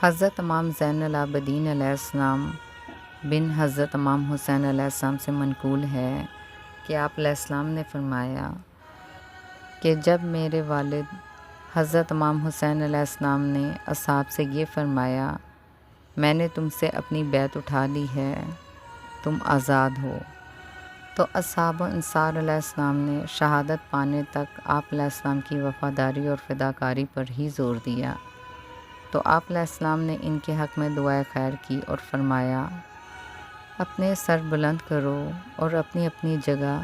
حضرت امام زین العابدین علیہ السلام بن حضرت امام حسین علیہ السلام سے منقول ہے کہ آپ علیہ السلام نے فرمایا کہ جب میرے والد حضرت امام حسین علیہ السلام نے اصحاب سے یہ فرمایا، میں نے تم سے اپنی بیعت اٹھا لی ہے، تم آزاد ہو، تو اصحاب و انصار علیہ السلام نے شہادت پانے تک آپ علیہ السلام کی وفاداری اور فداکاری پر ہی زور دیا۔ تو آپ علیہ السلام نے ان کے حق میں دعائے خیر کی اور فرمایا، اپنے سر بلند کرو اور اپنی اپنی جگہ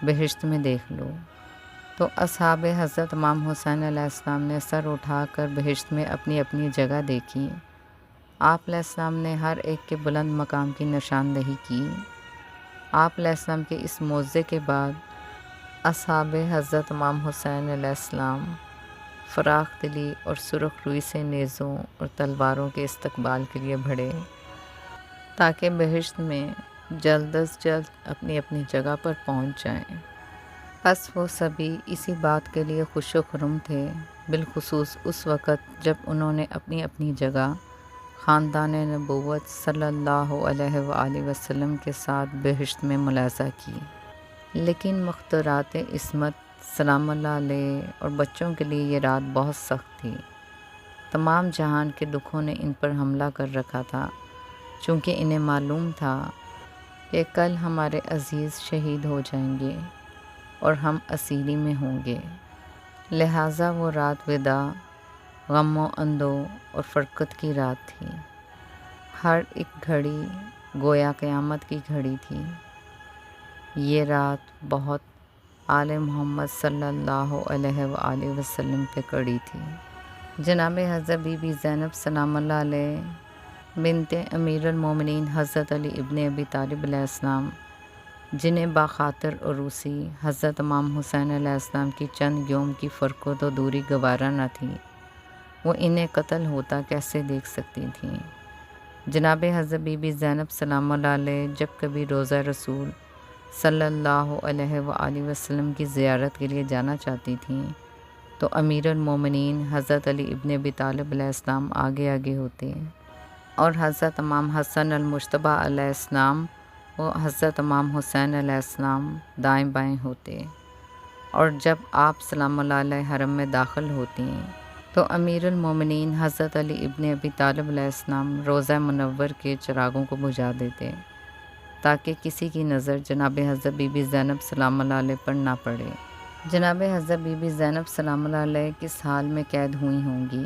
بہشت میں دیکھ لو۔ تو اصحاب حضرت امام حسین علیہ السلام نے سر اٹھا کر بہشت میں اپنی اپنی جگہ دیکھی۔ آپ علیہ السلام نے ہر ایک کے بلند مقام کی نشاندہی کی۔ آپ علیہ السلام کے اس معجزے کے بعد اصحاب حضرت امام حسین علیہ السلام فراخ دلی اور سرخ روئی سے نیزوں اور تلواروں کے استقبال کے لیے بڑھے تاکہ بہشت میں جلد از جلد اپنی اپنی جگہ پر پہنچ جائیں۔ بس وہ سبھی اسی بات کے لیے خوش و خرم تھے، بالخصوص اس وقت جب انہوں نے اپنی اپنی جگہ خاندان نبوت صلی اللہ علیہ وآلہ وسلم کے ساتھ بہشت میں ملاحظہ کی۔ لیکن مختارات عصمت سلام اللہ علیہ اور بچوں کے لیے یہ رات بہت سخت تھی۔ تمام جہان کے دکھوں نے ان پر حملہ کر رکھا تھا، چونکہ انہیں معلوم تھا کہ کل ہمارے عزیز شہید ہو جائیں گے اور ہم اسیری میں ہوں گے، لہٰذا وہ رات وداع، غم و اندو اور فرقت کی رات تھی۔ ہر ایک گھڑی گویا قیامت کی گھڑی تھی۔ یہ رات بہت آل محمد صلی اللہ علیہ وآلہ وسلم پہ کڑی تھی۔ جناب حضرت بی بی زینب سلام اللہ علیہ بنت امیر المومنین حضرت علی ابن ابی طالب علیہ السلام، جنہیں باخاطر عروسی حضرت امام حسین علیہ السلام کی چند یوم کی فرقت و دوری گوارا نہ تھی، وہ انہیں قتل ہوتا کیسے دیکھ سکتی تھیں۔ جناب حضرت بی بی زینب سلام اللہ علیہ جب کبھی روضہ رسول صلی اللہ علیہ وآلہ وسلم کی زیارت کے لیے جانا چاہتی تھیں تو امیر المومنین حضرت علی ابن ابی طالب علیہ السلام آگے آگے ہوتے اور حضرت امام حسن المجتبیٰ علیہ السلام و حضرت امام حسین علیہ السلام دائیں بائیں ہوتے، اور جب آپ سلام اللہ علیہ حرم میں داخل ہوتی تو امیر المومنین حضرت علی ابن ابی طالب علیہ السلام روضہ منور کے چراغوں کو بجھا دیتے تاکہ کسی کی نظر جناب حضرت بی بی زینب سلام اللہ علیہ پر نہ پڑے۔ جناب حضرت بی بی زینب سلام اللہ علیہ کس حال میں قید ہوئی ہوں گی؟